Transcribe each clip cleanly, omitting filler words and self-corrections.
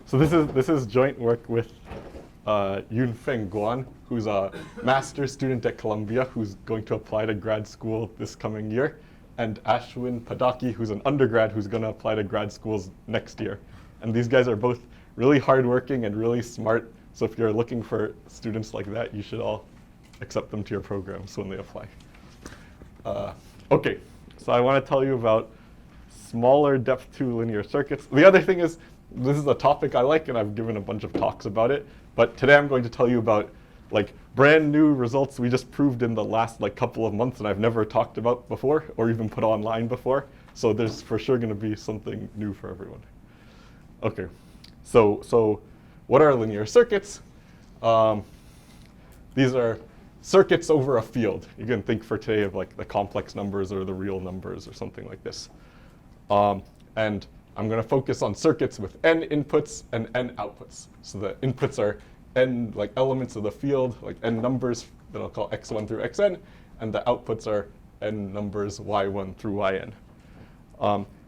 So this is joint work with Yunfeng Guan, who's a master's student at Columbia, who's going to apply to grad school this coming year, and Ashwin Padaki, who's an undergrad who's going to apply to grad schools next year. And these guys are both really hardworking and really smart. So if you're looking for students like that, you should all accept them to your programs when they apply. Okay, so I want to tell you about smaller depth 2 linear circuits. The other thing is, this is a topic I like, and I've given a bunch of talks about it. But today I'm going to tell you about like brand new results we just proved in the last like couple of months, and I've never talked about before or even put online before. So there's for sure going to be something new for everyone. Okay, so what are linear circuits? These are circuits over a field. You can think for today of like the complex numbers or the real numbers or something like this. And I'm going to focus on circuits with n inputs and n outputs. So the inputs are n like elements of the field, like n numbers that I'll call x1 through xn, and the outputs are n numbers y1 through yn.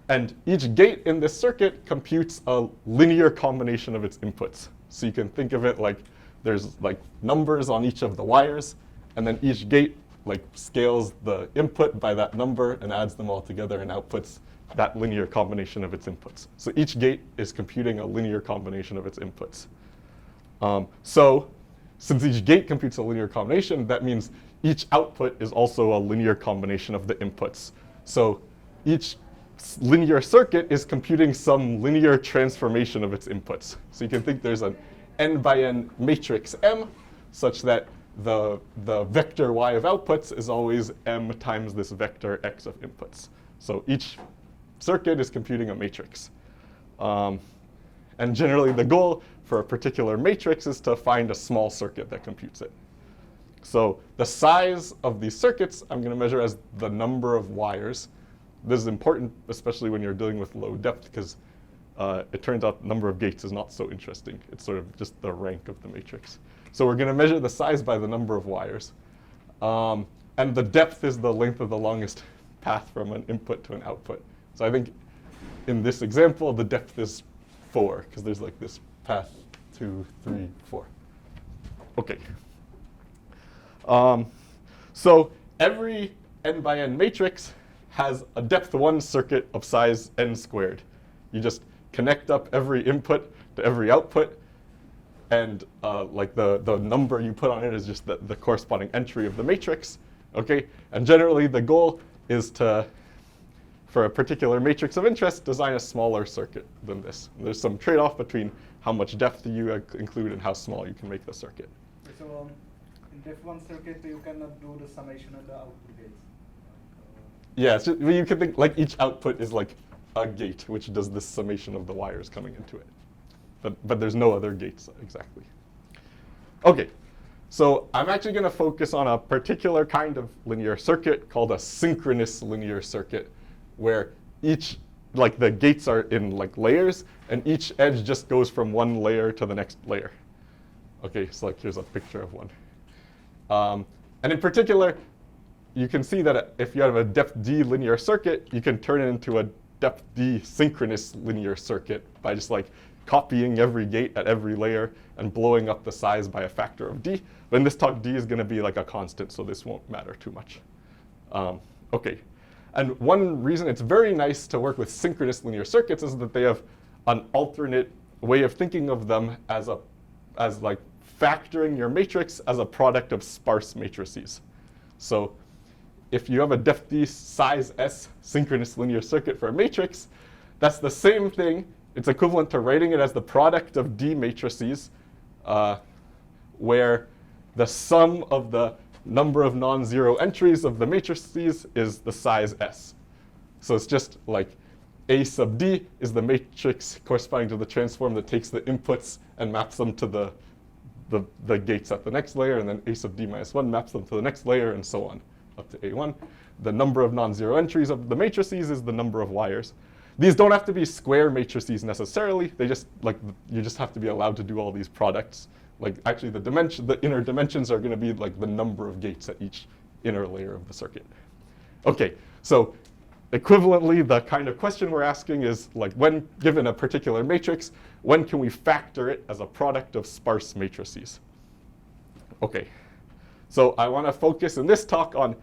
And each gate in this circuit computes a linear combination of its inputs. So you can think of it like there's like numbers on each of the wires, and then each gate like scales the input by that number and adds them all together and outputs that linear combination of its inputs. So each gate is computing a linear combination of its inputs. So since each gate computes a linear combination, that means each output is also a linear combination of the inputs. So each linear circuit is computing some linear transformation of its inputs. So you can think there's an n by n matrix M, such that the vector y of outputs is always m times this vector x of inputs. So each circuit is computing a matrix. And generally the goal for a particular matrix is to find a small circuit that computes it. So the size of these circuits I'm going to measure as the number of wires. This is important, especially when you're dealing with low depth, because it turns out the number of gates is not so interesting. It's sort of just the rank of the matrix. So we're going to measure the size by the number of wires. And the depth is the length of the longest path from an input to an output. So I think in this example, the depth is 4, because there's like this path 2, 3, 4. OK. So every n by n matrix has a depth 1 circuit of size n squared. You just connect up every input to every output, and like the number you put on it is just the corresponding entry of the matrix. Okay? And generally the goal is to, for a particular matrix of interest, design a smaller circuit than this. And there's some trade-off between how much depth you include and how small you can make the circuit. So in depth 1 circuit, you cannot do the summation of the output gates. Yeah, so you can think like each output is like a gate, which does this summation of the wires coming into it. But there's no other gates exactly. OK, so I'm actually going to focus on a particular kind of linear circuit called a synchronous linear circuit, where each, like the gates are in like layers, and each edge just goes from one layer to the next layer. OK, so like here's a picture of one. And in particular, you can see that if you have a depth d linear circuit, you can turn it into a depth d synchronous linear circuit by just like copying every gate at every layer and blowing up the size by a factor of d. But in this talk, d is going to be like a constant, so this won't matter too much. OK. And one reason it's very nice to work with synchronous linear circuits is that they have an alternate way of thinking of them as like factoring your matrix as a product of sparse matrices. So if you have a depth d size s synchronous linear circuit for a matrix, that's the same thing. It's equivalent to writing it as the product of d matrices, where the sum of the number of non-zero entries of the matrices is the size s. So it's just like A sub d is the matrix corresponding to the transform that takes the inputs and maps them to the gates at the next layer, and then A sub d minus 1 maps them to the next layer, and so on, up to A1. The number of non-zero entries of the matrices is the number of wires. These don't have to be square matrices necessarily. They just like you just have to be allowed to do all these products. Like actually the inner dimensions are going to be like the number of gates at each inner layer of the circuit. Okay, so equivalently, the kind of question we're asking is like when given a particular matrix, when can we factor it as a product of sparse matrices? Okay, so I want to focus in this talk on,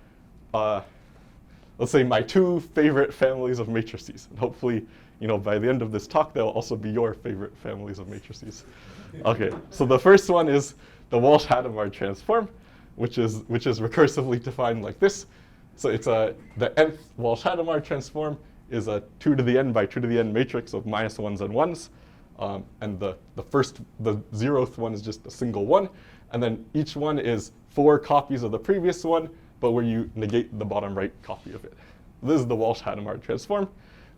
let's say, my two favorite families of matrices. And hopefully, by the end of this talk, they'll also be your favorite families of matrices. Okay, so the first one is the Walsh-Hadamard transform, which is recursively defined like this. So it's the nth Walsh-Hadamard transform is a 2 to the n by 2 to the n matrix of -1s and 1s. And the 0th one is just a single one. And then each one is 4 copies of the previous one, but where you negate the bottom right copy of it. This is the Walsh-Hadamard transform.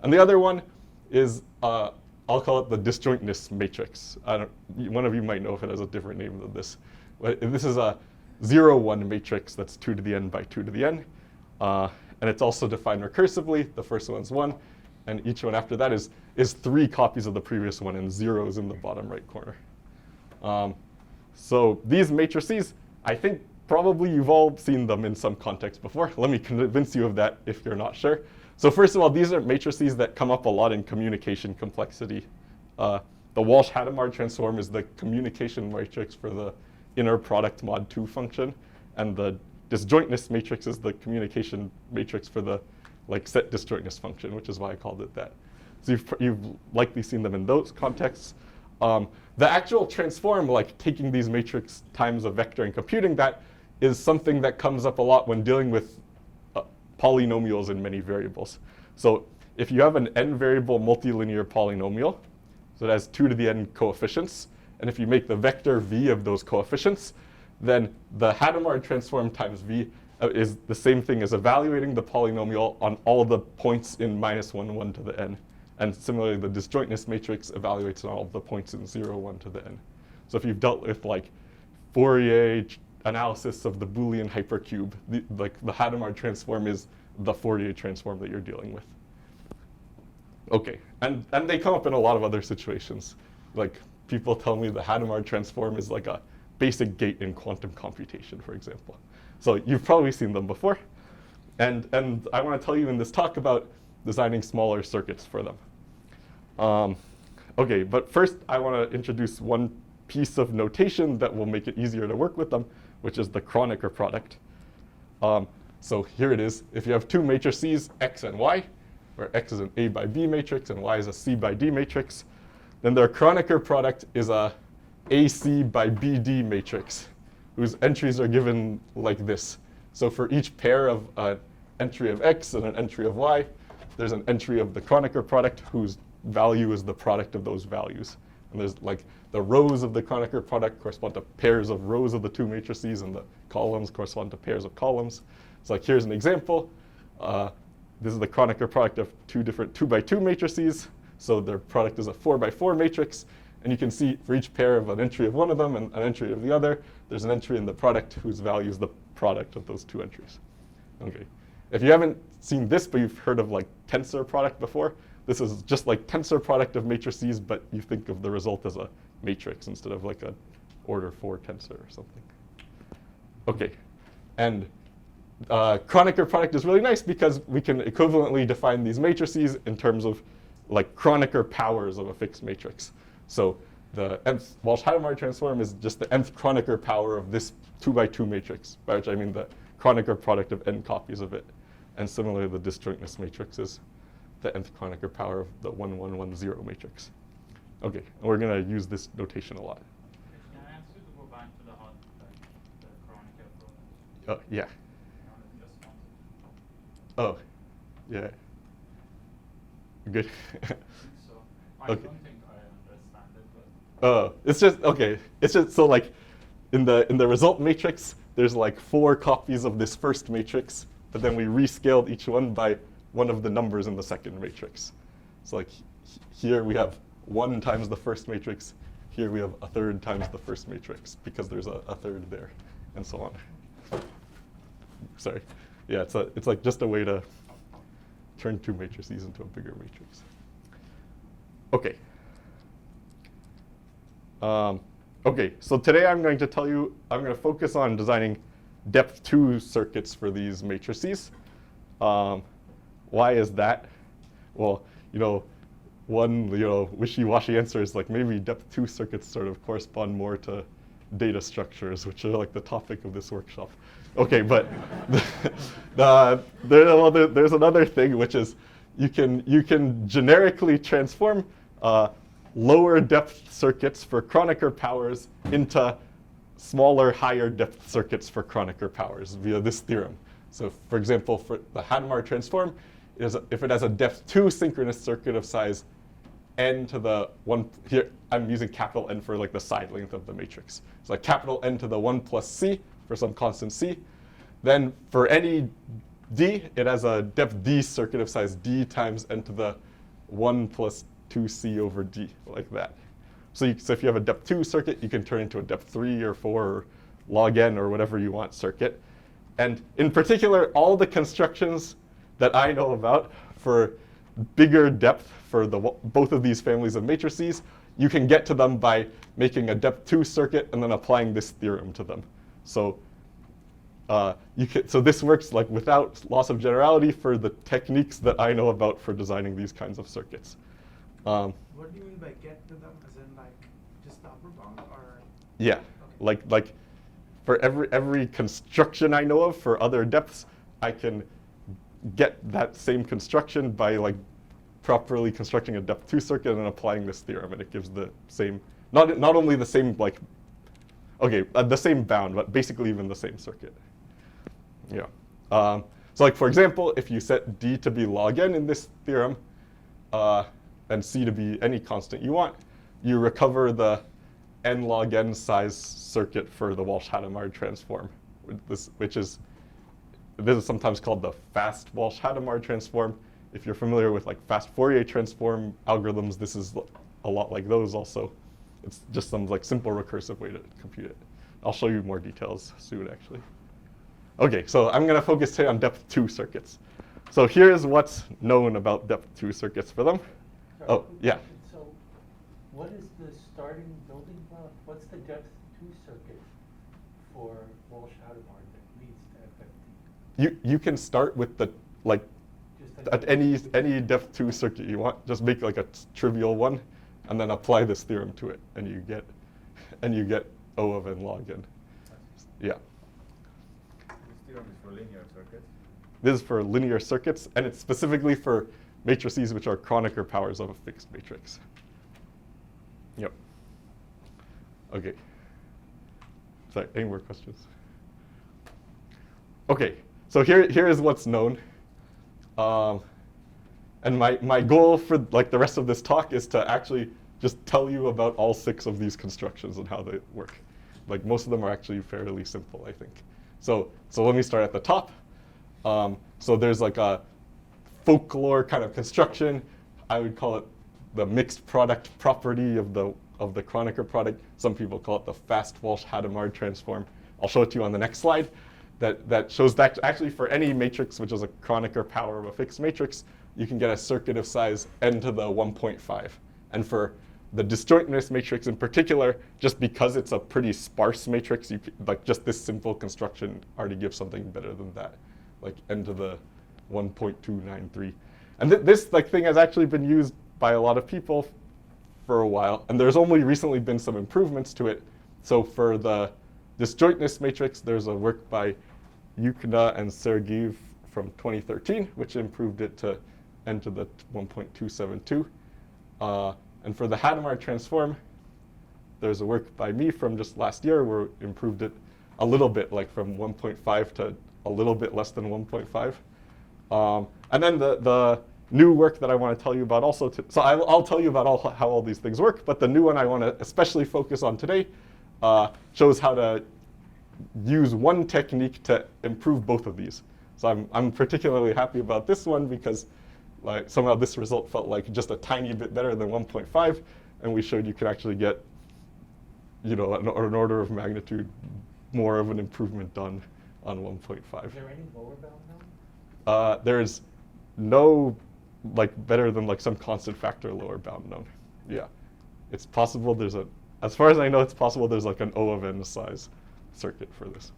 And the other one is, I'll call it the disjointness matrix. One of you might know if it has a different name than this. But this is a 0, 1 matrix that's 2 to the n by 2 to the n. And it's also defined recursively. The first one's 1. And each one after that is 3 copies of the previous one, and 0 is in the bottom right corner. So these matrices, I think probably you've all seen them in some context before. Let me convince you of that if you're not sure. So first of all, these are matrices that come up a lot in communication complexity. The Walsh-Hadamard transform is the communication matrix for the inner product mod 2 function, and the disjointness matrix is the communication matrix for the set disjointness function, which is why I called it that. So you've likely seen them in those contexts. The actual transform, like taking these matrix times a vector and computing that, is something that comes up a lot when dealing with polynomials in many variables. So if you have an n-variable multilinear polynomial, so it has 2 to the n coefficients, and if you make the vector v of those coefficients, then the Hadamard transform times v is the same thing as evaluating the polynomial on all the points in -1, 1 to the n. And similarly, the disjointness matrix evaluates on all the points in 0, 1 to the n. So if you've dealt with Fourier analysis of the Boolean hypercube, the Hadamard transform is the Fourier transform that you're dealing with. Okay, and they come up in a lot of other situations. People tell me the Hadamard transform is like a basic gate in quantum computation, for example. So you've probably seen them before. And I want to tell you in this talk about designing smaller circuits for them. Okay, but first I want to introduce one piece of notation that will make it easier to work with them, which is the Kronecker product. So here it is. If you have two matrices, x and y, where x is an A by B matrix and y is a C by D matrix, then their Kronecker product is a AC by BD matrix, whose entries are given like this. So for each pair of an entry of x and an entry of y, there's an entry of the Kronecker product whose value is the product of those values. And there's the rows of the Kronecker product correspond to pairs of rows of the two matrices, and the columns correspond to pairs of columns. So here's an example. This is the Kronecker product of two different 2 by 2 matrices. So their product is a 4 by 4 matrix. And you can see for each pair of an entry of one of them and an entry of the other, there's an entry in the product whose value is the product of those two entries. Okay. If you haven't seen this, but you've heard of tensor product before, this is just like tensor product of matrices, but you think of the result as a matrix instead of an order 4 tensor or something. Okay. And Kronecker product is really nice because we can equivalently define these matrices in terms of Kronecker powers of a fixed matrix. So the nth Walsh-Hadamard transform is just the nth Kronecker power of this 2 by 2 matrix, by which I mean the Kronecker product of n copies of it. And similarly, the disjointness matrix is the nth Kronecker power of the 1, 1, 1, 0 matrix. Okay, and we're going to use this notation a lot. Can I ask you to go back to the Kronecker product? Yeah. Oh, yeah. Good. So I Okay. don't think I understand it, but It's just okay. It's just so in the result matrix, there's 4 copies of this first matrix, but then we rescaled each one by one of the numbers in the second matrix. So here we have 1 times the first matrix. Here we have a third times the first matrix because there's a third there, and so on. Sorry. Yeah, it's just a way to turn 2 matrices into a bigger matrix. Okay. Okay, so today I'm going to focus on designing depth 2 circuits for these matrices. Why is that? Well, one wishy-washy answer is like maybe depth 2 circuits sort of correspond more to data structures, which are like the topic of this workshop. Okay, but there's another thing, which is you can generically transform lower depth circuits for Kronecker powers into smaller, higher depth circuits for Kronecker powers via this theorem. So for example, for the Hadamard transform, if it has a depth 2 synchronous circuit of size n to the 1, here I'm using capital N for like the side length of the matrix. So like capital N to the 1 plus c for some constant c. Then for any d, it has a depth d circuit of size d times n to the 1 plus 2c over d, like that. So if you have a depth 2 circuit, you can turn into a depth 3 or 4 or log n or whatever you want circuit. And in particular, all the constructions that I know about for bigger depth for both of these families of matrices, you can get to them by making a depth 2 circuit and then applying this theorem to them. So so this works like without loss of generality for the techniques that I know about for designing these kinds of circuits. What do you mean by get to them? As in like just the upper bound, or? Yeah, okay. like for every construction I know of for other depths, I can get that same construction by like properly constructing a depth 2 circuit and applying this theorem, and it gives the same, not only the same like, the same bound, but basically even the same circuit. Yeah. So like for example, if you set d to be log n in this theorem, and c to be any constant you want, you recover the n log n size circuit for the Walsh-Hadamard transform, which is sometimes called the fast Walsh-Hadamard transform. If you're familiar with like fast Fourier transform algorithms, this is a lot like those also. It's just some like simple recursive way to compute it. I'll show you more details soon, actually. Okay, so I'm going to focus today on depth 2 circuits. So here's what's known about depth 2 circuits for them. Sorry, Oh, yeah. So what is the starting building block? What's the depth 2 circuit for Walsh-Hadamard that leads to FFT? You can start with the like Just at any depth 2 circuit you want. Just make like a trivial one, and then apply this theorem to it, and you get O of n log n. Yeah. This theorem is for linear circuits. This is for linear circuits, and it's specifically for matrices which are Kronecker powers of a fixed matrix. Yep. Okay. Sorry, any more questions? Okay, so here is what's known. And my goal for like the rest of this talk is to actually just tell you about all 6 of these constructions and how they work. Like most of them are actually fairly simple, I think. So let me start at the top. So there's like a folklore kind of construction. I would call it the mixed product property of the Kronecker product. Some people call it the fast Walsh-Hadamard transform. I'll show it to you on the next slide. That shows that actually for any matrix which is a Kronecker power of a fixed matrix, you can get a circuit of size n to the 1.5. And for the disjointness matrix in particular, just because it's a pretty sparse matrix, like just this simple construction already gives something better than that, like n to the 1.293. And this like thing has actually been used by a lot of people for a while, and there's only recently been some improvements to it. So for the disjointness matrix, there's a work by Yukna and Sergeev from 2013, which improved it to n to the 1.272. And for the Hadamard transform, there's a work by me from just last year where we improved it a little bit, like from 1.5 to a little bit less than 1.5. And then the new work that I want to tell you about also, so I'll tell you about how all these things work, but the new one I want to especially focus on today shows how to use one technique to improve both of these. So I'm particularly happy about this one because like somehow this result felt like just a tiny bit better than 1.5, and we showed you can actually get, an order of magnitude more of an improvement done on 1.5. Is there any lower bound known? There's no better than some constant factor lower bound known. Yeah, it's possible as far as I know, it's possible there's an O of n size circuit for this.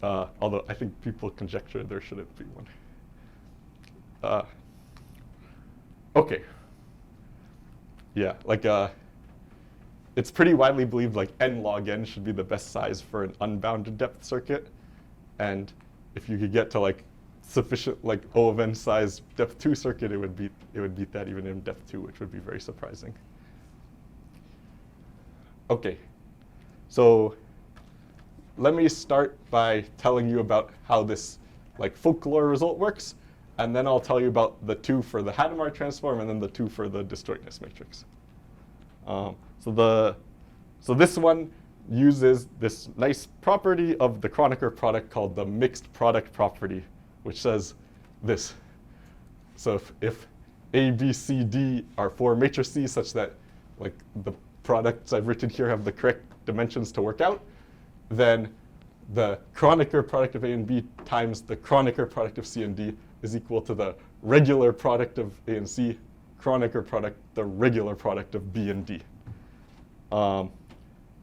Although I think people conjecture there shouldn't be one. Okay. Yeah, like it's pretty widely believed like n log n should be the best size for an unbounded depth circuit. And if you could get to like sufficient like O of n size depth 2 circuit, it would beat that even in depth 2, which would be very surprising. Okay. So let me start by telling you about how this like folklore result works, and then I'll tell you about the 2 for the Hadamard transform and then the 2 for the disjointness matrix. So this one uses this nice property of the Kronecker product called the mixed product property, which says this. So if A, B, C, D are 4 matrices such that like the products I've written here have the correct dimensions to work out, then the Kronecker product of A and B times the Kronecker product of C and D is equal to the regular product of A and C, Kronecker product, the regular product of B and D.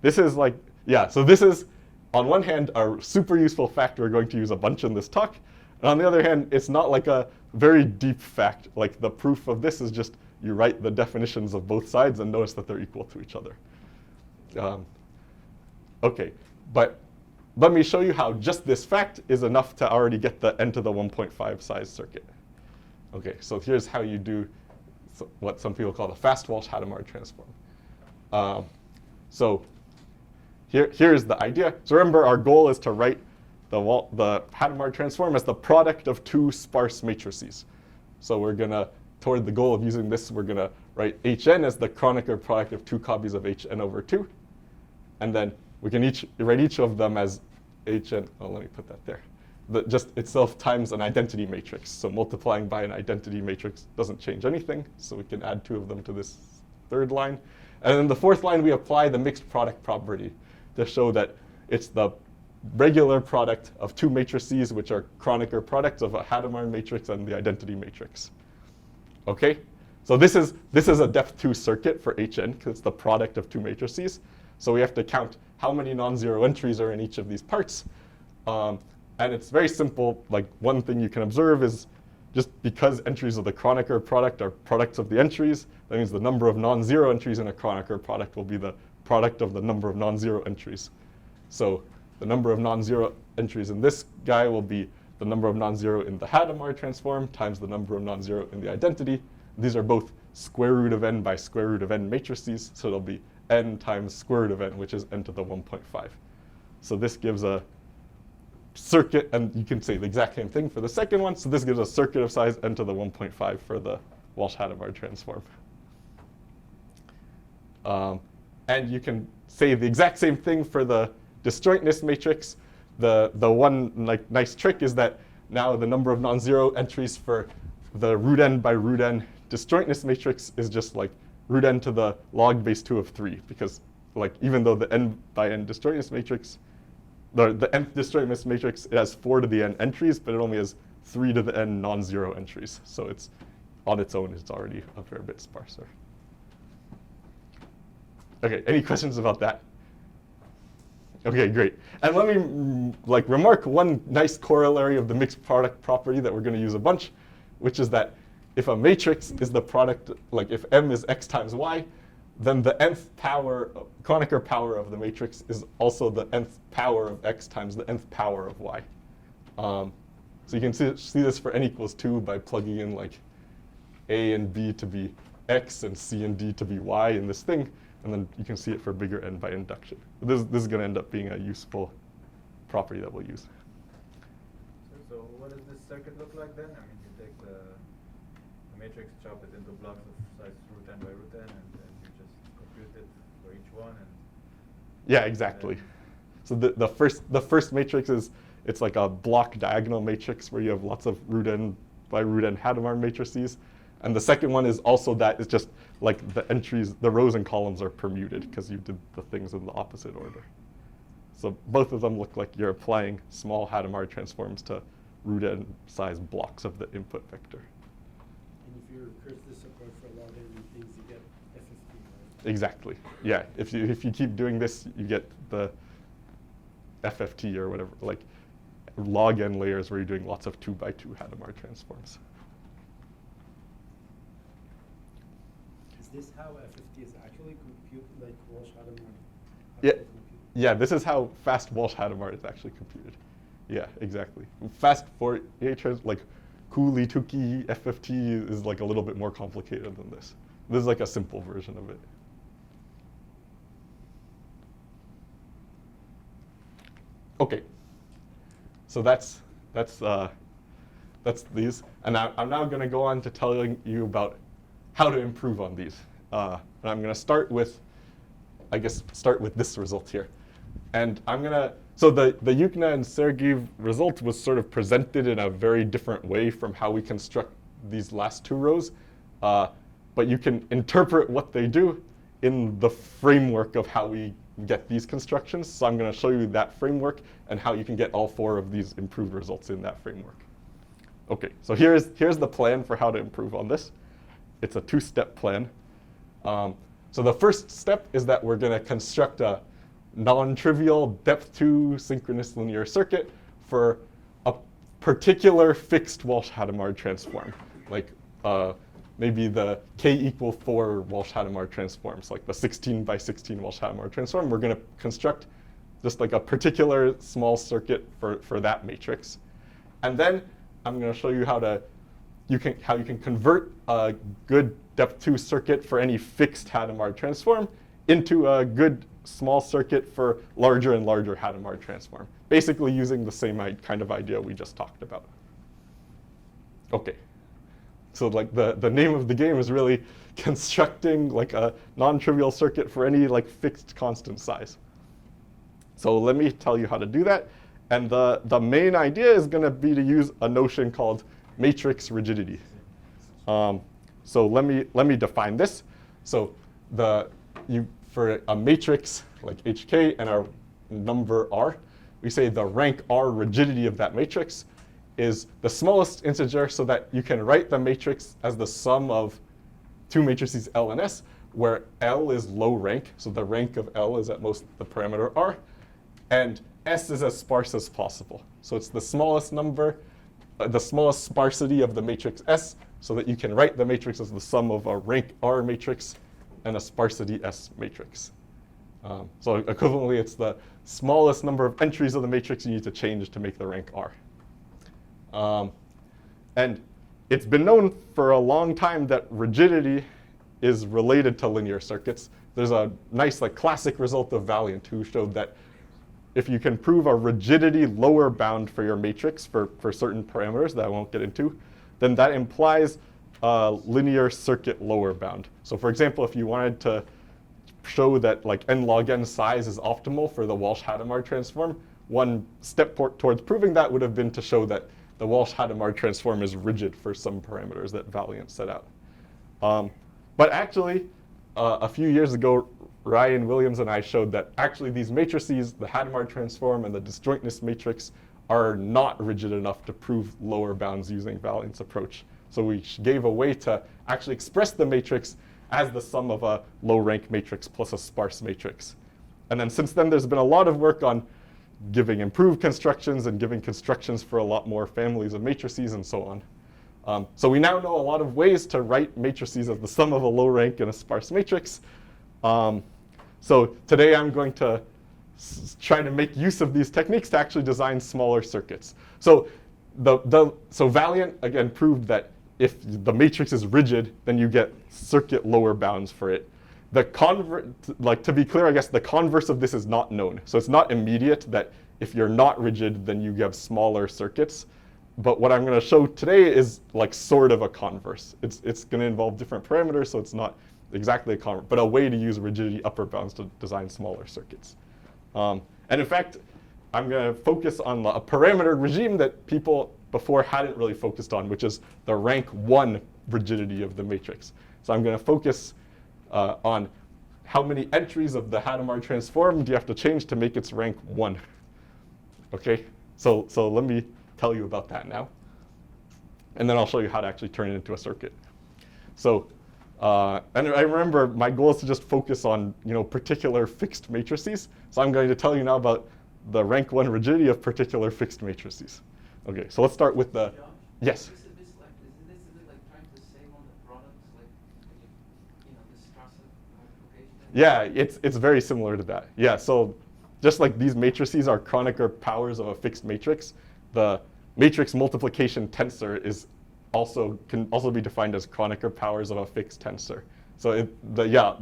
This is like, yeah, so this is, on one hand, a super useful fact we're going to use a bunch in this talk. And on the other hand, it's not like a very deep fact. Like the proof of this is just you write the definitions of both sides and notice that they're equal to each other. Okay, but let me show you how just this fact is enough to already get the n to the 1.5 size circuit. Okay, so here's how you do what some people call the fast Walsh-Hadamard transform. So here's the idea. So remember, our goal is to write the Hadamard transform as the product of 2 sparse matrices. So we're going to, toward the goal of using this, we're going to write Hn as the Kronecker product of 2 copies of Hn over 2. And then we can write each of them as Hn, oh, let me put that there. Just itself times an identity matrix. So multiplying by an identity matrix doesn't change anything. So we can add 2 of them to this 3rd line. And then the 4th line, we apply the mixed product property to show that it's the regular product of 2 matrices, which are Kronecker products of a Hadamard matrix and the identity matrix. Okay? So this is a depth 2 circuit for Hn, because it's the product of 2 matrices. So we have to count how many non-zero entries are in each of these parts. And it's very simple. Like, one thing you can observe is just because entries of the Kronecker product are products of the entries, that means the number of non-zero entries in a Kronecker product will be the product of the number of non-zero entries. So the number of non-zero entries in this guy will be the number of non-zero in the Hadamard transform times the number of non-zero in the identity. These are both square root of n by square root of n matrices, so it'll be n times square root of n, which is n to the 1.5. So this gives a circuit, and you can say the exact same thing for the second one. So this gives a circuit of size n to the 1.5 for the Walsh-Hadamard transform. And you can say the exact same thing for the disjointness matrix. The one like nice trick is that now the number of non-zero entries for the root n by root n disjointness matrix is just like root n to the log base 2 of 3, because like even though the n by n disjointness matrix, the nth disjointness matrix, it has 4 to the n entries, but it only has 3 to the n non-zero entries. So it's on its own, it's already a fair bit sparser. Okay, any questions about that? Okay, great. And let me like remark one nice corollary of the mixed product property that we're going to use a bunch, which is that if a matrix is the product, like if M is x times y, then the nth power, Kronecker power of the matrix is also the nth power of x times the nth power of y. So you can see this for n equals 2 by plugging in like A and B to be x and C and D to be y in this thing. And then you can see it for bigger n by induction. This is going to end up being a useful property that we'll use. So what does this circuit look like then? I mean, you take the matrix, chop it into blocks of size root n by root n, and then you just compute it for each one. And yeah, exactly. So the first matrix is, it's like a block diagonal matrix where you have lots of root n by root n Hadamard matrices. And the second one is also that, it's just like the entries, the rows and columns are permuted because you did the things in the opposite order. So both of them look like you're applying small Hadamard transforms to root n size blocks of the input vector. And if you recurse this approach for a lot of different things, you get FFT, right? Exactly. Yeah. If you keep doing this, you get the FFT or whatever, like log n layers where you're doing lots of 2 by 2 Hadamard transforms. Is this how FFT is actually computed, like Walsh-Hadamard? Yeah, yeah. This is how fast Walsh-Hadamard is actually computed. Yeah, exactly. Fast Fourier like Cooley-Tukey FFT is like a little bit more complicated than this. This is like a simple version of it. Okay, so that's these, and I'm now going to go on to telling you about how to improve on these. And I'm going to start with, I guess, this result here, and I'm going to. So the Yukna and Sergeev result was sort of presented in a very different way from how we construct these last two rows, but you can interpret what they do in the framework of how we get these constructions. So I'm going to show you that framework and how you can get all four of these improved results in that framework. Okay, so here's the plan for how to improve on this. It's a two-step plan. So the first step is that we're going to construct a non-trivial depth 2 synchronous linear circuit for a particular fixed Walsh-Hadamard transform, like maybe the k=4 Walsh-Hadamard transforms, like the 16 by 16 Walsh-Hadamard transform. We're going to construct just like a particular small circuit for that matrix. And then I'm going to show you how you can convert a good depth 2 circuit for any fixed Hadamard transform into a good small circuit for larger and larger Hadamard transform, basically using the same kind of idea we just talked about. Okay. So like the name of the game is really constructing like a non-trivial circuit for any like fixed constant size. So let me tell you how to do that. And the main idea is going to be to use a notion called matrix rigidity. So let me define this. So for a matrix like HK and our number R, we say the rank R rigidity of that matrix is the smallest integer, so that you can write the matrix as the sum of two matrices L and S, where L is low rank, so the rank of L is at most the parameter R, and S is as sparse as possible. So it's the smallest number, the smallest sparsity of the matrix S, so that you can write the matrix as the sum of a rank R matrix and a sparsity S matrix. So equivalently, it's the smallest number of entries of the matrix you need to change to make the rank R. And it's been known for a long time that rigidity is related to linear circuits. There's a nice like classic result of Valiant who showed that if you can prove a rigidity lower bound for your matrix for certain parameters that I won't get into, then that implies a linear circuit lower bound. So for example, if you wanted to show that like n log n size is optimal for the Walsh-Hadamard transform, one step towards proving that would have been to show that the Walsh-Hadamard transform is rigid for some parameters that Valiant set out. But actually, a few years ago, Ryan Williams and I showed that actually these matrices, the Hadamard transform and the disjointness matrix, are not rigid enough to prove lower bounds using Valiant's approach. So we gave a way to actually express the matrix as the sum of a low rank matrix plus a sparse matrix. And then since then, there's been a lot of work on giving improved constructions and giving constructions for a lot more families of matrices and so on. So we now know a lot of ways to write matrices as the sum of a low rank and a sparse matrix. So today I'm going to try to make use of these techniques to actually design smaller circuits. So so Valiant, again, proved that if the matrix is rigid, then you get circuit lower bounds for it. To be clear, I guess the converse of this is not known. So it's not immediate that if you're not rigid, then you have smaller circuits. But what I'm going to show today is like sort of a converse. It's going to involve different parameters, so it's not exactly a converse, but a way to use rigidity upper bounds to design smaller circuits. And in fact, I'm going to focus on a parameter regime that people before hadn't really focused on, which is the rank 1 rigidity of the matrix. So I'm going to focus on how many entries of the Hadamard transform do you have to change to make its rank 1. Okay, so let me tell you about that now. And then I'll show you how to actually turn it into a circuit. So, and I remember my goal is to just focus on particular fixed matrices. So I'm going to tell you now about the rank 1 rigidity of particular fixed matrices. Okay, so let's start with the, yes? This is like trying to save on the products, like, the Yeah, it's very similar to that. Yeah, so just like these matrices are Kronecker powers of a fixed matrix, the matrix multiplication tensor can also be defined as Kronecker powers of a fixed tensor. So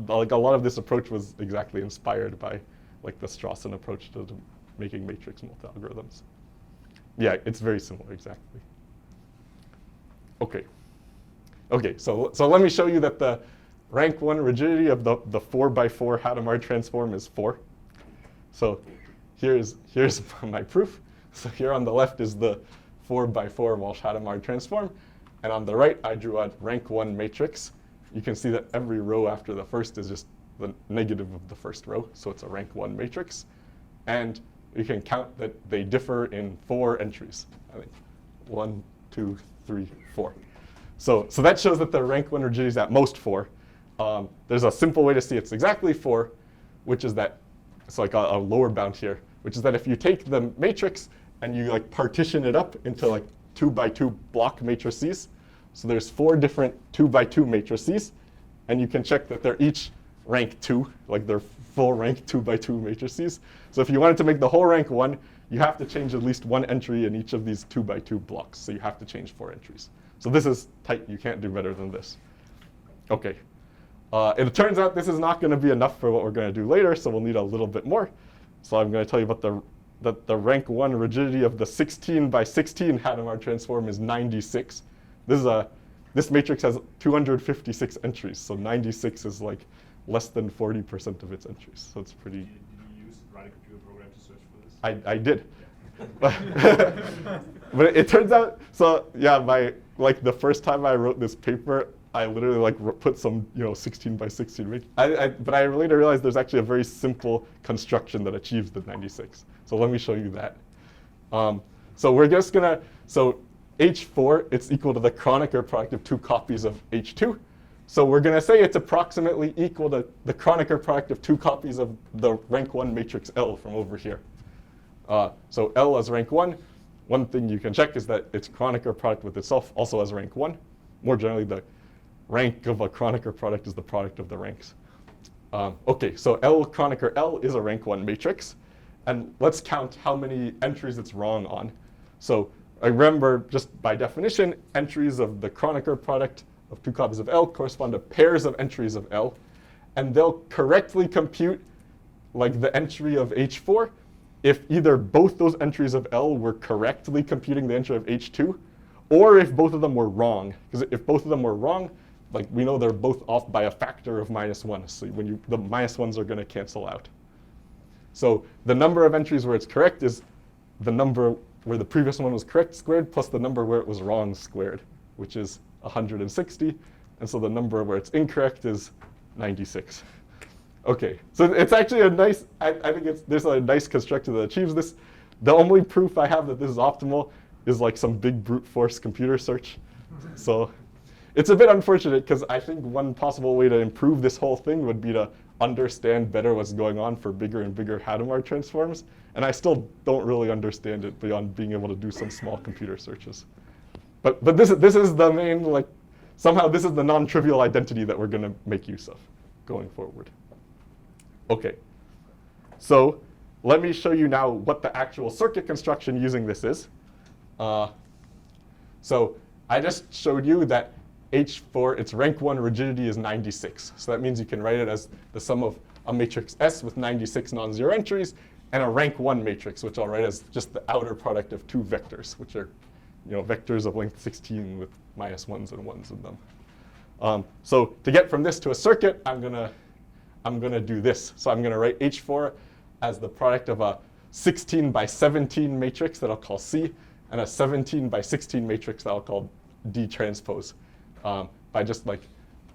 like a lot of this approach was exactly inspired by like the Strawson approach to making matrix multi-algorithms. Yeah, it's very similar, exactly. Okay, so let me show you that the rank 1 rigidity of the 4x4 Hadamard transform is 4. So here's my proof. So here on the left is the 4x4 Walsh-Hadamard transform. And on the right, I drew a rank 1 matrix. You can see that every row after the first is just the negative of the first row. So it's a rank 1 matrix. And you can count that they differ in 4 entries. I think 1, 2, 3, 4. So that shows that the rank 1 rigidity is at most 4. There's a simple way to see it's exactly 4, which is that it's like a lower bound here, which is that if you take the matrix and you like partition it up into like 2x2 block matrices, so there's 4 different 2x2 matrices, and you can check that they're each rank 2, like they're full rank 2x2 matrices. So if you wanted to make the whole rank 1, you have to change at least 1 entry in each of these 2x2 blocks. So you have to change 4 entries. So this is tight. You can't do better than this. Okay. It turns out this is not going to be enough for what we're going to do later, so we'll need a little bit more. So I'm going to tell you about the rank 1 rigidity of the 16x16 Hadamard transform is 96. This matrix has 256 entries, so 96 is like less than 40% of its entries. So it's pretty. Did you use the write a computer program to search for this? I did. But it turns out, so yeah, the first time I wrote this paper, I literally like put some 16x16. But I later realized there's actually a very simple construction that achieves the 96. So let me show you that. So we're just gonna, so H4, it's equal to the Kronecker product of 2 copies of H2. So we're gonna say it's approximately equal to the Kronecker product of 2 copies of the rank 1 matrix L from over here. So L as rank 1. One thing you can check is that its Kronecker product with itself also has rank 1. More generally, the rank of a Kronecker product is the product of the ranks. Okay, so L Kronecker L is a rank 1 matrix. And let's count how many entries it's wrong on. So I remember, just by definition, entries of the Kronecker product of 2 copies of L correspond to pairs of entries of L. And they'll correctly compute like the entry of H4 if either both those entries of L were correctly computing the entry of H2, or if both of them were wrong. Because if both of them were wrong, like we know they're both off by a factor of -1. So when the -1s are going to cancel out. So the number of entries where it's correct is the number where the previous one was correct squared plus the number where it was wrong squared, which is 160. And so the number where it's incorrect is 96. Okay, so it's actually a nice, I think there's a nice constructor that achieves this. The only proof I have that this is optimal is like some big brute force computer search. So it's a bit unfortunate because I think one possible way to improve this whole thing would be to understand better what's going on for bigger and bigger Hadamard transforms. And I still don't really understand it beyond being able to do some small computer searches. But this is the main, like, somehow this is the non-trivial identity that we're going to make use of going forward. Okay, so let me show you now what the actual circuit construction using this is. So I just showed you that H4, its rank 1 rigidity is 96. So that means you can write it as the sum of a matrix S with 96 non-zero entries and a rank 1 matrix, which I'll write as just the outer product of 2 vectors, which are vectors of length 16 with -1s and 1s in them. So to get from this to a circuit, I'm gonna do this. So I'm gonna write H4 as the product of a 16x17 matrix that I'll call C, and a 17x16 matrix that I'll call D transpose. By just like,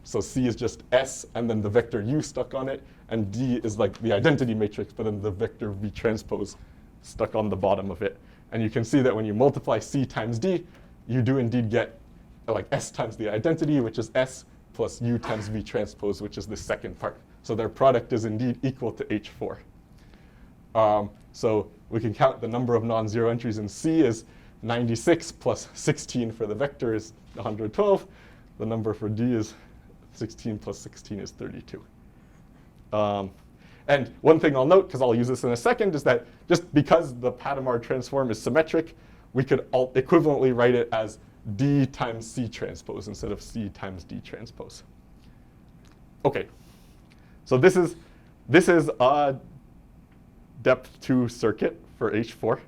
so C is just S and then the vector U stuck on it, and D is like the identity matrix, but then the vector V transpose stuck on the bottom of it. And you can see that when you multiply C times D, you do indeed get like S times the identity, which is S, plus U times V transpose, which is the second part. So their product is indeed equal to H4. So we can count the number of non-zero entries in C is 96 plus 16 for the vector is 112. The number for D is 16 plus 16 is 32. And one thing I'll note, because I'll use this in a second, is that just because the Hadamard transform is symmetric, we could equivalently write it as D times C transpose instead of C times D transpose. Okay, so this is a depth 2 circuit for H4.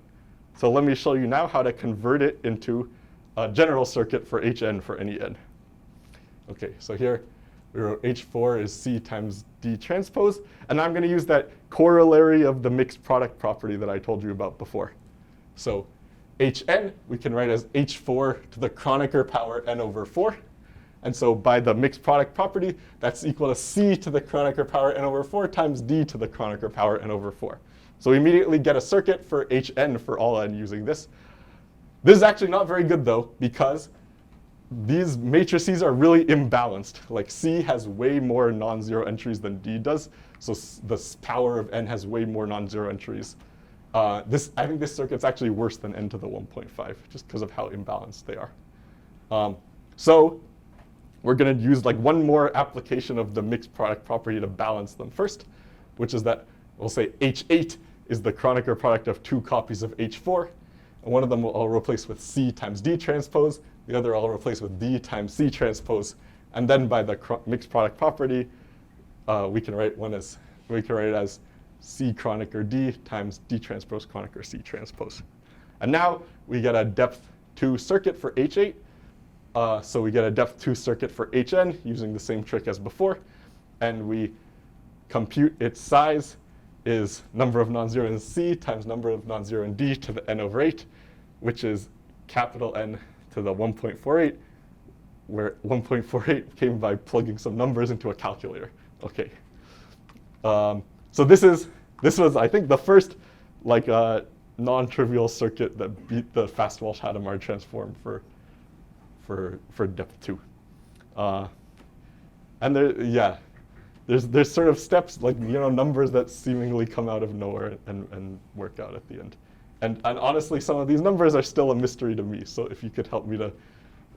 So let me show you now how to convert it into a general circuit for Hn for any n. Okay, so here we wrote H4 is C times D transpose, and I'm going to use that corollary of the mixed product property that I told you about before. So Hn we can write as H4 to the Kronecker power n over 4. And so by the mixed product property, that's equal to C to the Kronecker power n over 4 times D to the Kronecker power n over 4. So we immediately get a circuit for Hn for all n using this. This is actually not very good, though, because these matrices are really imbalanced. Like C has way more non-zero entries than D does, so the power of n has way more non-zero entries. I think this circuit's actually worse than n to the 1.5, just because of how imbalanced they are. So we're going to use like one more application of the mixed product property to balance them first, which is that we'll say H8 is the Kronecker product of 2 copies of H4. And one of them I'll replace with C times D transpose. The other I'll replace with D times C transpose. And then by the mixed product property, we can write it as C Kronecker D times D transpose Kronecker C transpose. And now we get a depth 2 circuit for H8. So we get a depth 2 circuit for Hn using the same trick as before. And we compute its size is number of non-zero in C times number of non-zero in D to the n over 8, which is capital N to the 1.48, where 1.48 came by plugging some numbers into a calculator. Okay. So this was, I think, the first like non-trivial circuit that beat the fast Walsh-Hadamard transform for depth 2. And there's sort of steps, like, numbers that seemingly come out of nowhere and work out at the end. And honestly, some of these numbers are still a mystery to me. So if you could help me to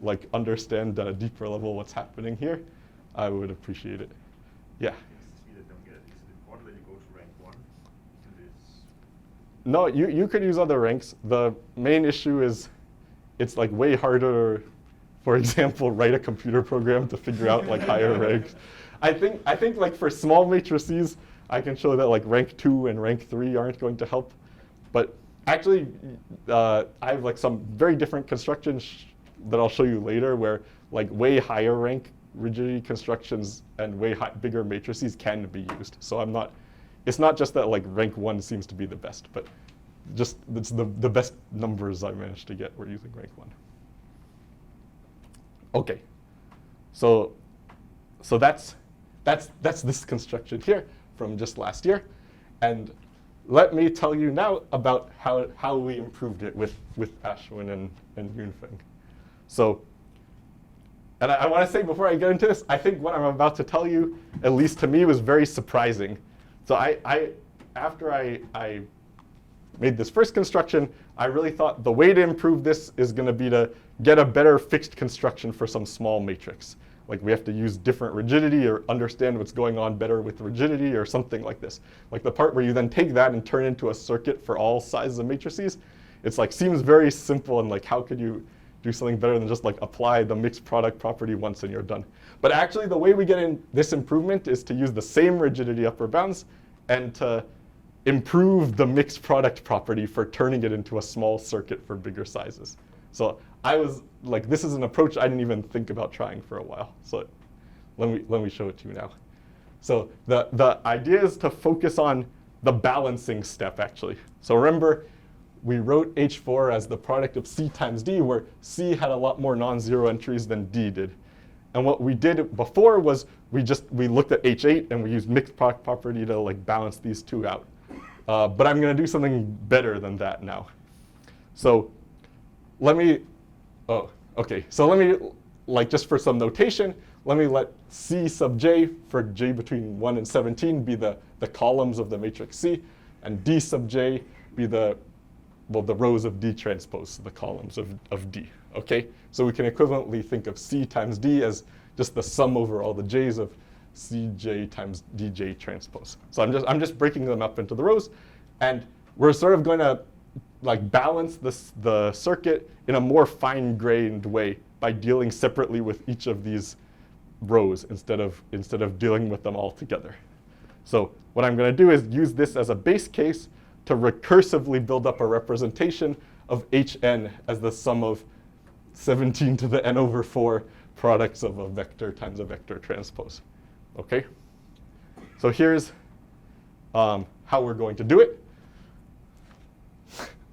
like understand at a deeper level what's happening here, I would appreciate it. Yeah. No, you could use other ranks. The main issue is it's like way harder, for example, write a computer program to figure out like higher ranks. I think like for small matrices, I can show that like rank 2 and rank 3 aren't going to help. But actually, I have like some very different constructions that I'll show you later where like way higher rank rigidity constructions and way bigger matrices can be used. So it's not just that like rank 1 seems to be the best, but just it's the best numbers I managed to get were using rank 1. Okay, so that's this construction here from just last year, and let me tell you now about how we improved it with Ashwin and Yunfeng. So, and I want to say before I get into this, I think what I'm about to tell you, at least to me, was very surprising. So after I made this first construction, I really thought the way to improve this is going to be to get a better fixed construction for some small matrix. Like we have to use different rigidity or understand what's going on better with rigidity or something like this. Like the part where you then take that and turn it into a circuit for all sizes of matrices, it's like seems very simple and like how could you do something better than just like apply the mixed product property once and you're done. But actually the way we get in this improvement is to use the same rigidity upper bounds and to improve the mixed product property for turning it into a small circuit for bigger sizes. So I was like, this is an approach I didn't even think about trying for a while. So let me show it to you now. So the idea is to focus on the balancing step, actually. So remember, we wrote H4 as the product of C times D, where C had a lot more non-zero entries than D did. And what we did before was we looked at H8 and we used mixed product property to like balance these two out. But I'm going to do something better than that now. So let me, like just for some notation, let me let C sub j for j between 1 and 17 be the columns of the matrix C, and D sub j be the rows of D transpose, the columns of D, okay? So we can equivalently think of C times D as just the sum over all the j's of Cj times Dj transpose. So I'm just breaking them up into the rows, and we're sort of going to like balance the circuit in a more fine-grained way by dealing separately with each of these rows instead of dealing with them all together. So what I'm going to do is use this as a base case to recursively build up a representation of Hn as the sum of 17 to the n over 4 products of a vector times a vector transpose. Okay? So here's how we're going to do it.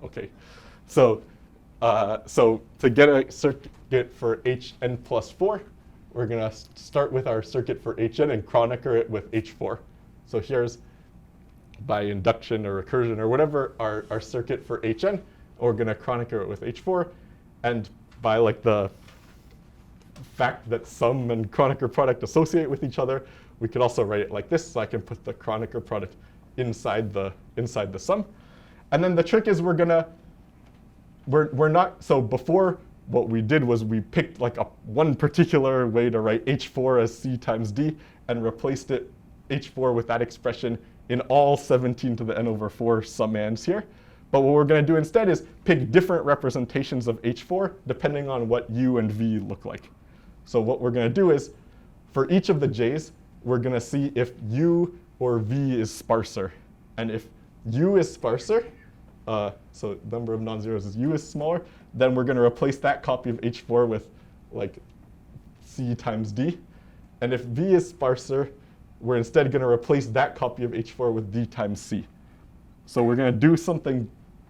Okay. So to get a circuit for Hn plus 4, we're going to start with our circuit for Hn and Kronecker it with H4. So here's, by induction or recursion or whatever, our circuit for Hn. We're going to Kronecker it with H4. And by like the fact that sum and Kronecker product associate with each other, we could also write it like this. So I can put the Kronecker product inside the sum. And then the trick is we're not, so before what we did was we picked like one particular way to write H4 as C times D and replaced it H4 with that expression in all 17 to the n over 4 summands here. But what we're going to do instead is pick different representations of H4 depending on what U and V look like. So what we're going to do is for each of the J's, we're going to see if U or V is sparser. And if U is sparser, so number of non-zeros is U is smaller, then we're going to replace that copy of H4 with like C times D. And if V is sparser, we're instead going to replace that copy of H4 with D times C. So we're going to do something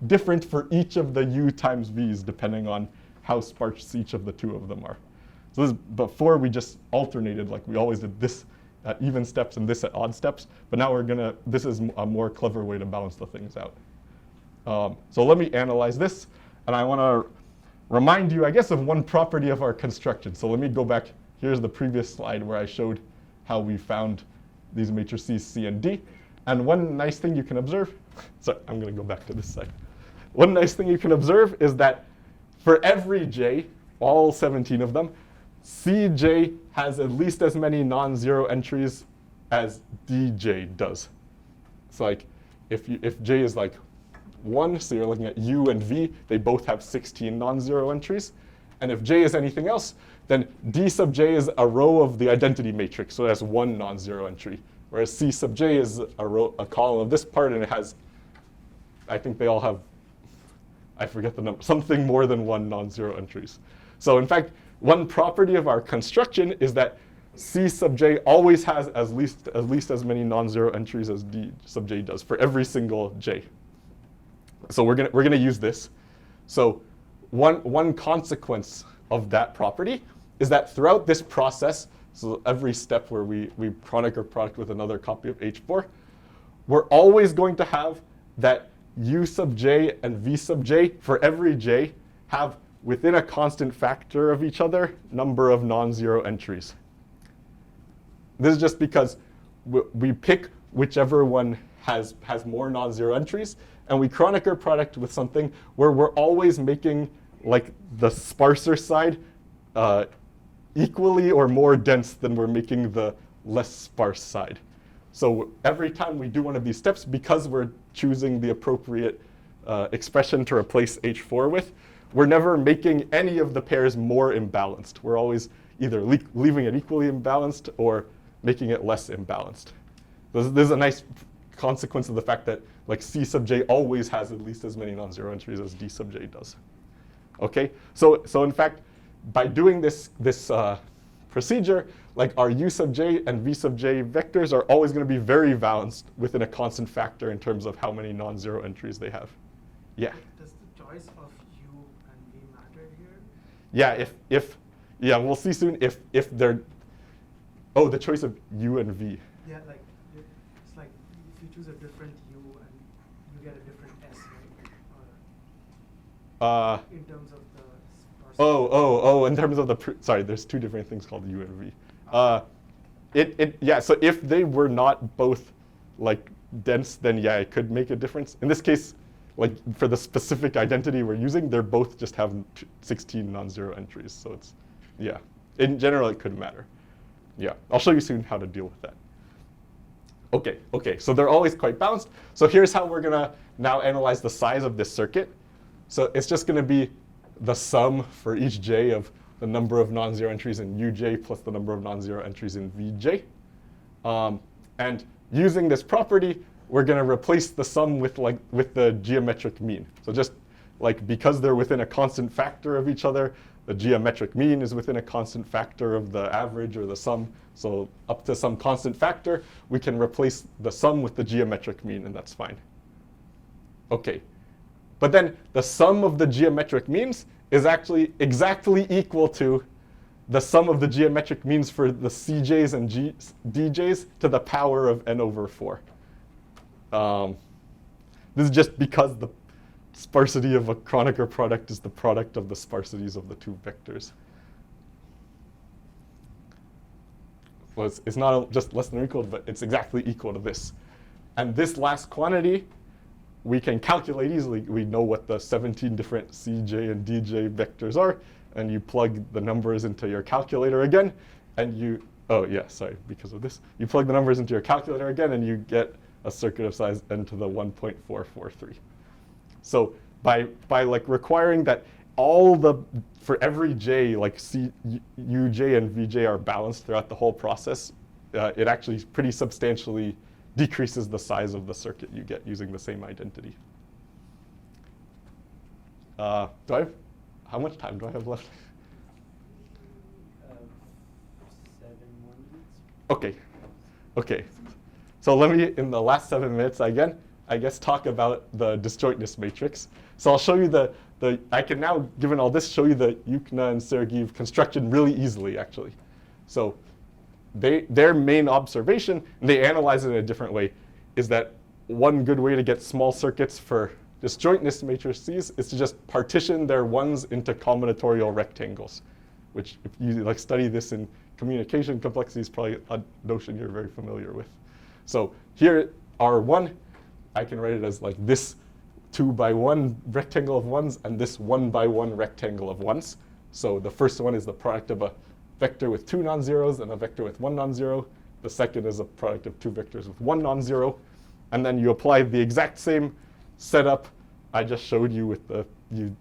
different for each of the U times V's depending on how sparse each of the two of them are. So this, before we just alternated, like we always did this at even steps and this at odd steps, but now this is a more clever way to balance the things out. So let me analyze this, and I want to remind you, I guess, of one property of our construction. So let me go back. Here's the previous slide where I showed how we found these matrices C and D. And one nice thing you can observe, sorry, I'm going to go back to this side. One nice thing you can observe is that for every J, all 17 of them, Cj has at least as many non-zero entries as Dj does. So like if J is like 1, so you're looking at U and V, they both have 16 non-zero entries. And if J is anything else, then D sub J is a row of the identity matrix, so it has 1 non-zero entry. Whereas C sub J is a column of this part, and it has, I think they all have, I forget the number, something more than 1 non-zero entries. So in fact, one property of our construction is that C sub J always has at least as many non-zero entries as D sub J does for every single J. So we're gonna use this. So one consequence of that property is that throughout this process, so every step where we Kronecker product with another copy of H4, we're always going to have that U sub J and V sub J for every J have within a constant factor of each other number of non-zero entries. This is just because we pick whichever one has more non-zero entries, and we Kronecker product with something where we're always making like the sparser side equally or more dense than we're making the less sparse side. So every time we do one of these steps, because we're choosing the appropriate expression to replace H4 with, we're never making any of the pairs more imbalanced. We're always either leaving it equally imbalanced or making it less imbalanced. This is a nice consequence of the fact that like C sub J always has at least as many non-zero entries as D sub J does. Okay, so in fact, by doing this procedure, like our U sub J and V sub J vectors are always going to be very balanced within a constant factor in terms of how many non-zero entries they have. Yeah. Does the choice of U and V matter here? Yeah, yeah, we'll see soon if they're, oh, the choice of U and V. Yeah, like it's like if you choose a different U and you get a different S, right? In terms of the sparsity. Oh, in terms of the, sorry, there's two different things called U and V. Yeah, so if they were not both like dense, then yeah, it could make a difference. In this case, like for the specific identity we're using, they're both just have 16 non-zero entries. So it's, yeah, in general, it could matter. Yeah, I'll show you soon how to deal with that. Okay, so they're always quite balanced. So here's how we're going to now analyze the size of this circuit. So it's just going to be the sum for each j of the number of non-zero entries in uj plus the number of non-zero entries in vj. And using this property, we're going to replace the sum with the geometric mean. So just like because they're within a constant factor of each other, the geometric mean is within a constant factor of the average or the sum. So up to some constant factor, we can replace the sum with the geometric mean, and that's fine. Okay, but then the sum of the geometric means is actually exactly equal to the sum of the geometric means for the CJs and DJs to the power of n over 4. This is just because the sparsity of a Kronecker product is the product of the sparsities of the two vectors. Well, it's not just less than or equal, but it's exactly equal to this. And this last quantity, we can calculate easily. We know what the 17 different CJ and DJ vectors are, and you plug the numbers into your calculator again, and you, oh yeah, sorry, because of this. You plug the numbers into your calculator again, and you get a circuit of size n to the 1.443. So by like requiring that all the, for every j, like uj and vj are balanced throughout the whole process, it actually pretty substantially decreases the size of the circuit you get using the same identity. How much time do I have left? 7 more minutes. Okay. So let me, in the last 7 minutes again, I guess talk about the disjointness matrix. So I'll show you I can now, given all this, show you the Yukna and Sergeev construction really easily, actually. So their main observation, and they analyze it in a different way, is that one good way to get small circuits for disjointness matrices is to just partition their ones into combinatorial rectangles, which if you like study this in communication complexity is probably a notion you're very familiar with. So here R1, I can write it as like this 2x1 rectangle of ones and this 1x1 rectangle of ones. So the first one is the product of a vector with 2 non-zeros and a vector with 1 non-zero. The second is a product of 2 vectors with 1 non-zero. And then you apply the exact same setup I just showed you with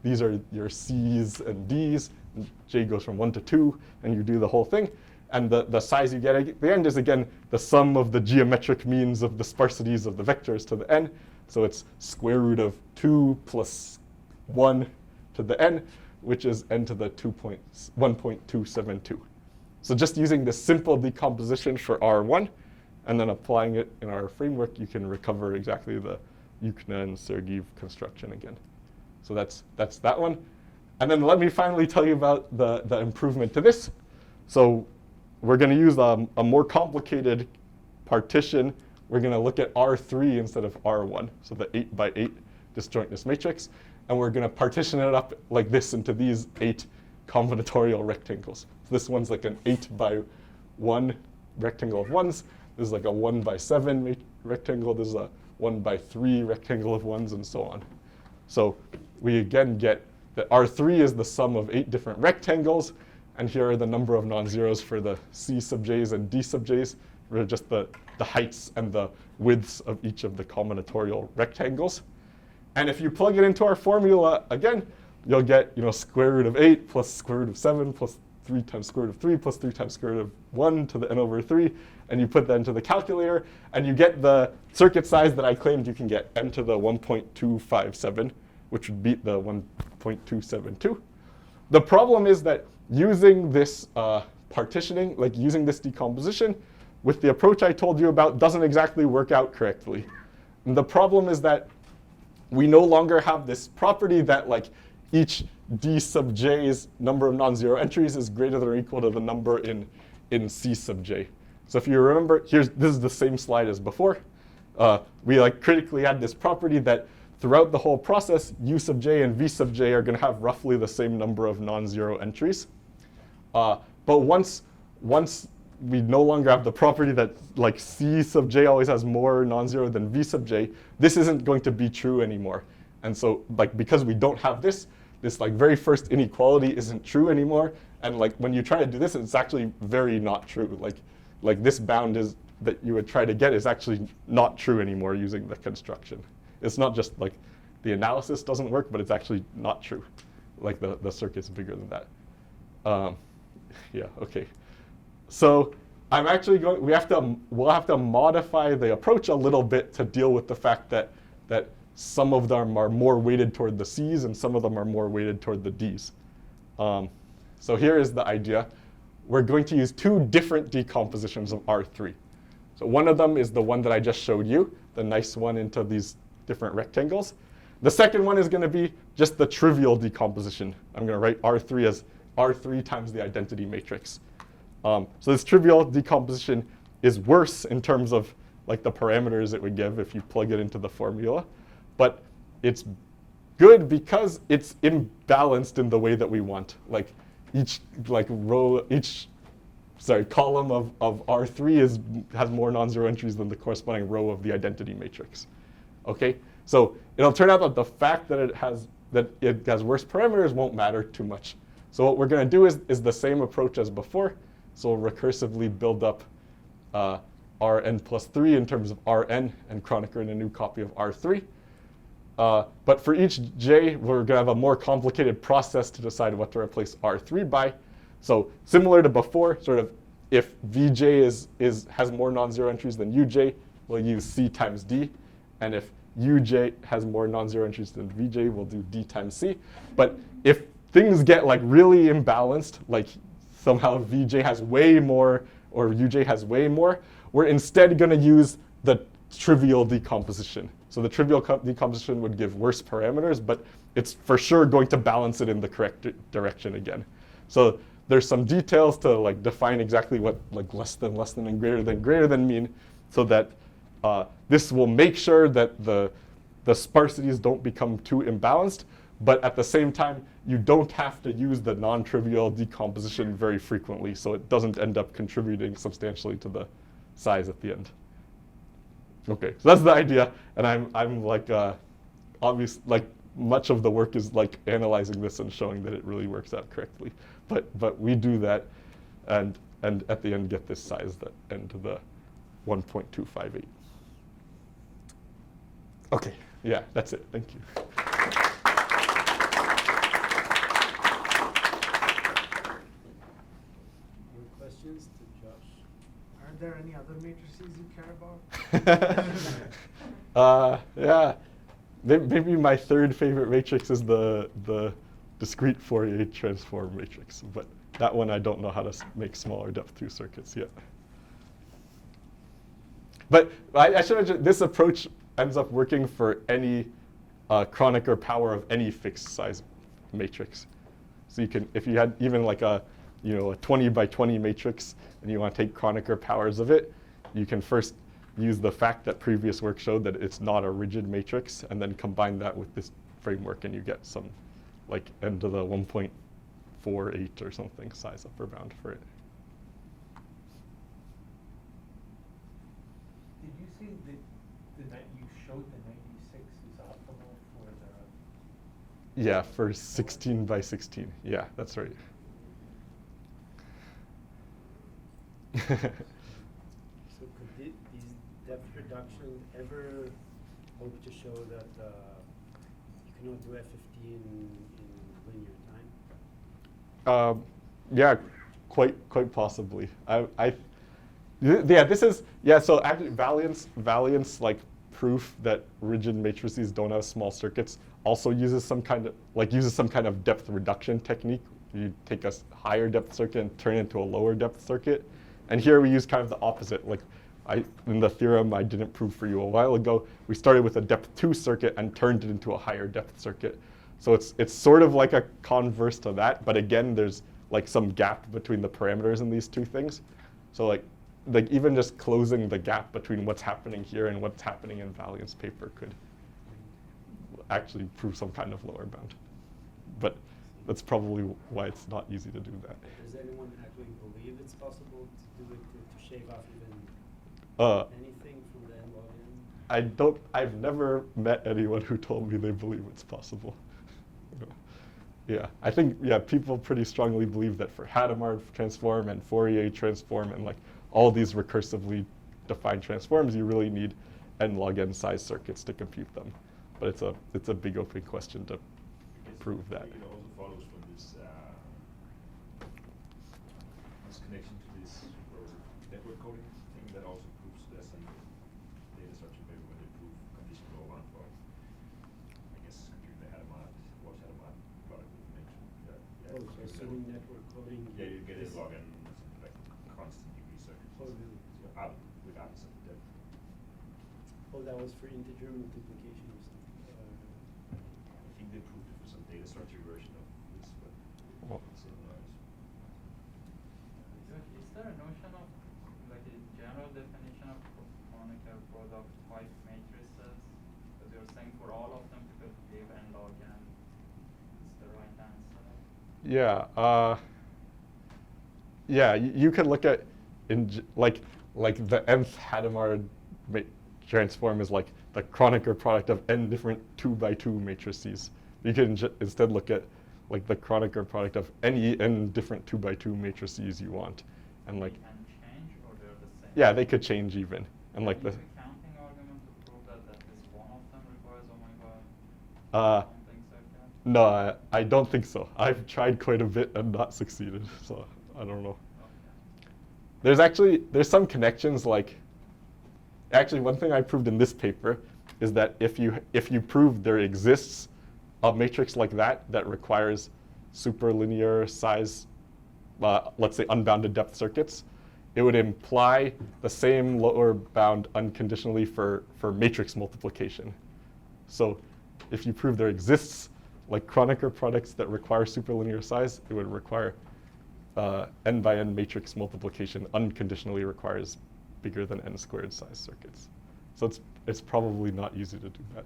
these are your C's and D's. And J goes from 1 to 2, and you do the whole thing. And the size you get at the end is, again, the sum of the geometric means of the sparsities of the vectors to the n. So it's square root of 2 plus 1 to the n, which is n to the 1.272. So just using this simple decomposition for R1, and then applying it in our framework, you can recover exactly the Yukna and Sergeev construction again. So that's that one. And then let me finally tell you about the improvement to this. So we're going to use a more complicated partition. We're going to look at R3 instead of R1, so the 8x8 disjointness matrix. And we're going to partition it up like this into these 8 combinatorial rectangles. So this one's like an 8x1 rectangle of ones. This is like a 1x7 rectangle. This is a 1x3 rectangle of ones, and so on. So we again get that R3 is the sum of 8 different rectangles. And here are the number of non-zeros for the C sub j's and D sub j's, which are just the heights and the widths of each of the combinatorial rectangles. And if you plug it into our formula again, you'll get square root of 8 plus square root of 7 plus 3 times square root of 3 plus 3 times square root of 1 to the n over 3. And you put that into the calculator, and you get the circuit size that I claimed you can get, n to the 1.257, which would beat the 1.272. The problem is that using this partitioning, like using this decomposition, with the approach I told you about, doesn't exactly work out correctly. And the problem is that we no longer have this property that like each D sub j's number of non-zero entries is greater than or equal to the number in C sub j. So if you remember, this is the same slide as before. We like critically add this property that throughout the whole process, U sub j and V sub j are going to have roughly the same number of non-zero entries. But once we no longer have the property that like C sub j always has more non-zero than V sub j, this isn't going to be true anymore. And so like because we don't have this like very first inequality isn't true anymore, And like when you try to do this, it's actually very not true. Like this bound is that you would try to get is actually not true anymore using the construction. It's not just like the analysis doesn't work, but it's actually not true. Like the circuit's bigger than that. Yeah, okay. So I'm actually going, we'll have to modify the approach a little bit to deal with the fact that some of them are more weighted toward the C's and some of them are more weighted toward the D's. So here is the idea. We're going to use two different decompositions of R3. So one of them is the one that I just showed you, the nice one into these different rectangles. The second one is going to be just the trivial decomposition. I'm going to write R3 as R3 times the identity matrix. So this trivial decomposition is worse in terms of like the parameters it would give if you plug it into the formula. But it's good because it's imbalanced in the way that we want. Like each column of R3 has more non-zero entries than the corresponding row of the identity matrix. Okay, so it'll turn out that the fact that it has worse parameters won't matter too much. So what we're going to do is the same approach as before. So we'll recursively build up Rn plus 3 in terms of Rn and Kronecker in a new copy of R3. But for each j, we're going to have a more complicated process to decide what to replace R3 by. So similar to before, sort of if Vj has more non-zero entries than Uj, we'll use C times D. And if Uj has more non-zero entries than Vj, we'll do D times C. But if things get like really imbalanced, like somehow Vj has way more or Uj has way more, we're instead going to use the trivial decomposition. So the trivial decomposition would give worse parameters, but it's for sure going to balance it in the correct direction again. So there's some details to like define exactly what like less than, and greater than mean, so that this will make sure that the sparsities don't become too imbalanced, but at the same time, you don't have to use the non-trivial decomposition very frequently, so it doesn't end up contributing substantially to the size at the end. Okay, so that's the idea, and I'm like like much of the work is like analyzing this and showing that it really works out correctly. But we do that, and at the end get this size that end to the 1.258. Okay, yeah, that's it. Thank you. More questions to Josh? Are there any other matrices you care about? Yeah, maybe my third favorite matrix is the discrete Fourier transform matrix, but that one I don't know how to make smaller depth 2 circuits yet. But I should mention, this approach ends up working for any Kronecker power of any fixed size matrix. So you can, if you had even like a 20 by 20 matrix and you want to take Kronecker powers of it, you can first use the fact that previous work showed that it's not a rigid matrix, and then combine that with this framework, and you get some like n to the 1.48 or something size upper bound for it. Did you say that you showed the 96 is optimal for the? Yeah, for 16 by 16. Yeah, that's right. So could these depth reductions ever hope to show that you can only do F15 in linear time? Yeah, quite possibly. So actually Valiant's like proof that rigid matrices don't have small circuits also uses some kind of depth reduction technique. You take a higher depth circuit and turn it into a lower depth circuit. And here we use kind of the opposite. Like in the theorem I didn't prove for you a while ago, we started with a depth 2 circuit and turned it into a higher depth circuit. So it's sort of like a converse to that, but again, there's like some gap between the parameters in these two things. So like even just closing the gap between what's happening here and what's happening in Valiant's paper could actually prove some kind of lower bound. But that's probably why it's not easy to do that. Does anyone actually believe it's possible to do it to shave off even anything from the n log n? I've never met anyone who told me they believe it's possible. Yeah, I think, yeah, people pretty strongly believe that for Hadamard transform and Fourier transform and like all these recursively defined transforms, you really need n log n size circuits to compute them. But it's a big open question to prove that. It also follows from this this connection to this network coding thing that also proves there's some data structure paper when they prove conditional one for, I guess, compute the Hadamard, Walsh Hadamard product information. Yeah, Oh, so assuming network coding. yeah, you get a is- log n like constant degree circuit. Oh, really? So out regardless of the depth. Oh, that was for integer multiplication or something. I think they proved it for some data structure version of this, but Well. it's in Is there a notion of, like a general definition of Kronecker product type matrices? Because you're saying for all of them to give n log n is the right answer. Yeah, yeah, you could look at like the nth Hadamard transform is like the Kronecker product of n different 2x2 matrices. You can instead look at like the Kronecker product of any n different 2x2 matrices you want, and like They can change or they're the same? yeah, they could change even, and like Can the you use a counting argument to prove that at least one of them requires omega something circuit? no, I don't think so. I've tried quite a bit and not succeeded, so I don't know. Okay. There's some connections, like actually one thing I proved in this paper is that if you prove there exists a matrix like that requires superlinear size, let's say unbounded depth circuits, it would imply the same lower bound unconditionally for matrix multiplication. So if you prove there exists like Kronecker products that require superlinear size, it would require n by n matrix multiplication unconditionally requires bigger than n squared size circuits. So it's probably not easy to do that.